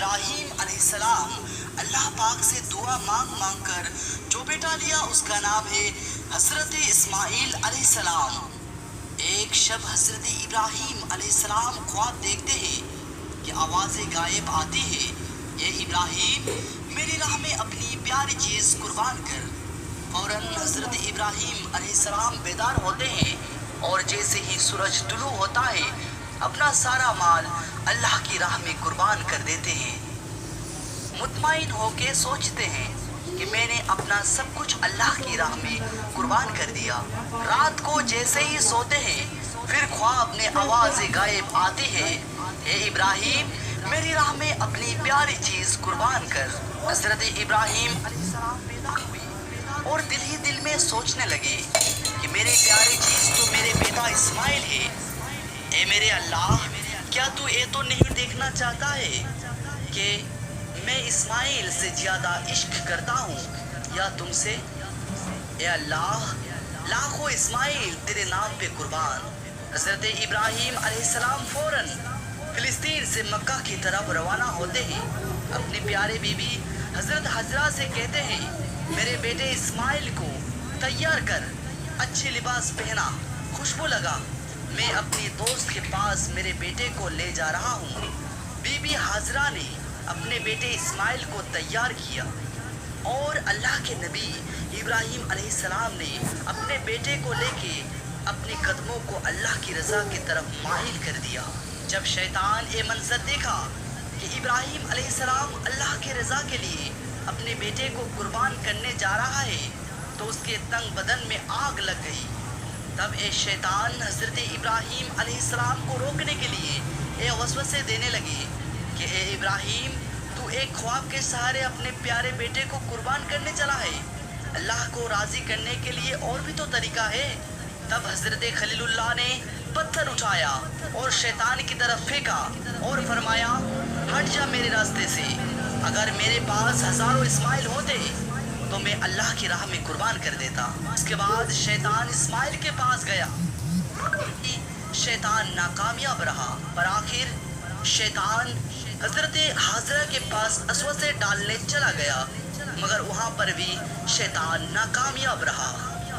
इब्राहीम अलैहिस्सलाम अल्लाह पाक से दुआ मांग मांग कर जो बेटा लिया उसका नाम है हज़रत इस्माइल अलैहिस्सलाम। एक शब हज़रत इब्राहीम अलैहिस्सलाम ख्वाब देखते हैं कि आवाज़ें गायब आती है, ये इब्राहीम मेरी राह में अपनी प्यारी चीज़ कुर्बान कर। फौरन हज़रत इब्राहीम अलैहिस्सलाम बेदार होते हैं और जैसे ही सूरज तुलू होता है अपना सारा माल अल्लाह की राह में कुर्बान कर देते हैं। मुतमईन होके सोचते हैं कि मैंने अपना सब कुछ अल्लाह की राह में कुर्बान कर दिया। रात को जैसे ही सोते हैं फिर ख्वाब में आवाज़ें गायब आती है, हे इब्राहीम मेरी राह में अपनी प्यारी चीज़ कुर्बान कर। हज़रत इब्राहीम अलैहिस्सलाम बेदार हुए और दिल ही दिल में सोचने लगे कि मेरी प्यारी चीज़ तो मेरे बेटा इस्माइल है। ए मेरे अल्लाह, क्या तू ये तो नहीं देखना चाहता है कि मैं इस्माइल से ज़्यादा इश्क करता हूँ या तुमसे? ए अल्लाह, लाखों इस्माइल तेरे नाम पे कुर्बान। हज़रत इब्राहीम अलैहिस्सलाम फ़ौरन फ़िलिस्तीन से मक्का की तरफ रवाना होते हैं। अपनी प्यारे बीबी हज़रत हजरा से कहते हैं, मेरे बेटे इस्माइल को तैयार कर, अच्छे लिबास पहना, खुशबू लगा, मैं अपनी दोस्त के पास मेरे बेटे को ले जा रहा हूँ। बीबी हाजरा ने अपने बेटे इस्माइल को तैयार किया और अल्लाह के नबी इब्राहीम अलैहिस्सलाम ने अपने बेटे को लेके अपने कदमों को अल्लाह की रज़ा की तरफ माहिल कर दिया। जब शैतान ये मंजर देखा कि इब्राहीम अलैहिस्सलाम अल्लाह के रज़ा के लिए अपने बेटे को कुर्बान करने जा रहा है तो उसके तंग बदन में आग लग गई। तब ये शैतान हज़रत इब्राहीम अलैहिस्सलाम को रोकने के लिए ये वसवसे देने लगे कि ए इब्राहीम, तू एक ख्वाब के सहारे अपने प्यारे बेटे को कुर्बान करने चला है, अल्लाह को राज़ी करने के लिए और भी तो तरीका है। तब हज़रत खलीलुल्लाह ने पत्थर उठाया और शैतान की तरफ फेंका और फरमाया, हट जा मेरे रास्ते से, अगर मेरे पास हज़ारों इस्माइल होते तो मैं अल्लाह की राह में कुर्बान कर देता। उसके बाद शैतान इस्माइल के पास गया, शैतान नाकामयाब रहा, पर आखिर शैतान हज़रत हाजरा के पास वसवसे डालने चला गया, मगर वहाँ पर भी शैतान नाकामयाब रहा।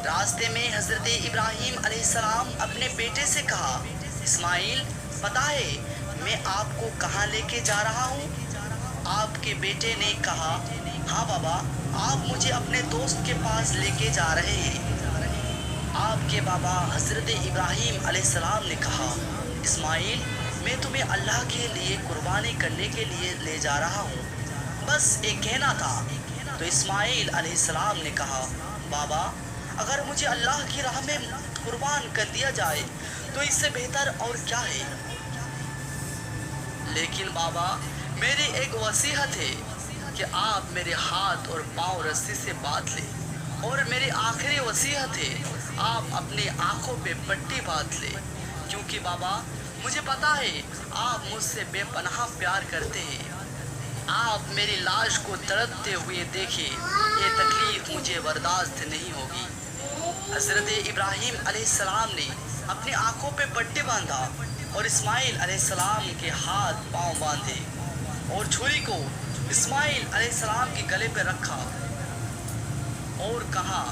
रास्ते में हज़रत इब्राहीम अलैहिस्सलाम अपने बेटे से कहा, इस्माइल पता है मैं आपको कहाँ लेके जा रहा हूँ? आपके बेटे ने कहा, हाँ बाबा, आप मुझे अपने दोस्त के पास लेके जा रहे हैं। आपके बाबा हज़रत इब्राहीम अलैहिस्सलाम ने कहा, इस्माइल मैं तुम्हें अल्लाह के लिए कुर्बानी करने के लिए ले जा रहा हूँ, बस एक कहना था। तो इस्माइल अलैहिस्सलाम ने कहा, बाबा अगर मुझे अल्लाह की राह में कुर्बान कर दिया जाए तो इससे बेहतर और क्या है? लेकिन बाबा मेरी एक वसीयत है कि आप मेरे हाथ और पाँव रस्सी से बांध लें, और मेरी आखिरी वसीयत है आप अपनी आँखों पे पट्टी बांध लें, क्योंकि बाबा मुझे पता है आप मुझसे बेपनाह प्यार करते हैं। आप मेरी लाश को तड़पते हुए देखें, ये तकलीफ मुझे बर्दाश्त नहीं होगी। हज़रत इब्राहीम अलैहिस्सलाम ने अपनी आँखों पे पट्टी बांधा और इस्माइल अलैहिस्सलाम के हाथ पाँव बांधे और छुरी को इस्माइल अलैहिस्सलाम के गले पे रखा और कहा,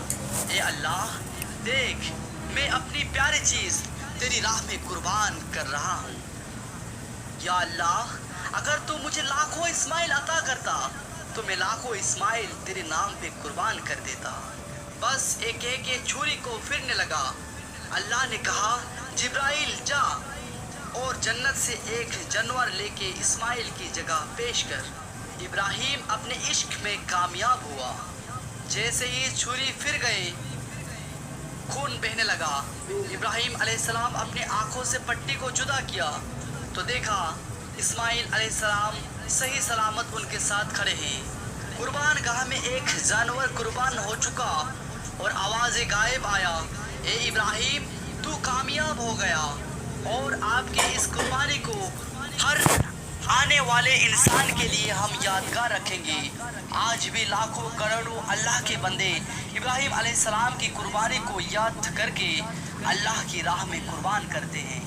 ए अल्लाह देख, मैं अपनी प्यारी चीज़ तेरी राह में कुर्बान कर रहा हूँ। या अल्लाह, अगर तू मुझे लाखों इस्माइल अता करता तो मैं लाखों इस्माइल तेरे नाम पे कुर्बान कर देता। बस एक एक छुरी को फिरने लगा। अल्लाह ने कहा, जिब्राइल जा और जन्नत से एक जानवर लेके इस्माइल की जगह पेश कर। इब्राहीम अपने इश्क में कामयाब हुआ। जैसे ही छुरी फिर गए, खून बहने लगा। इब्राहीम अलैहिस्सलाम अपनी आंखों से पट्टी को जुदा किया तो देखा इस्माइल अलैहिस्सलाम सही सलामत उनके साथ खड़े हैं। कुर्बान गाह में एक जानवर कुर्बान हो चुका और आवाज़ें गायब आया, ए इब्राहीम तू कामयाब हो गया, और आपके इस कुर्बानी को हर आने वाले इंसान के लिए हम यादगार रखेंगे। आज भी लाखों करोड़ों अल्लाह के बंदे इब्राहीम अलैहिस्सलाम की कुर्बानी को याद करके अल्लाह की राह में कुर्बान करते हैं।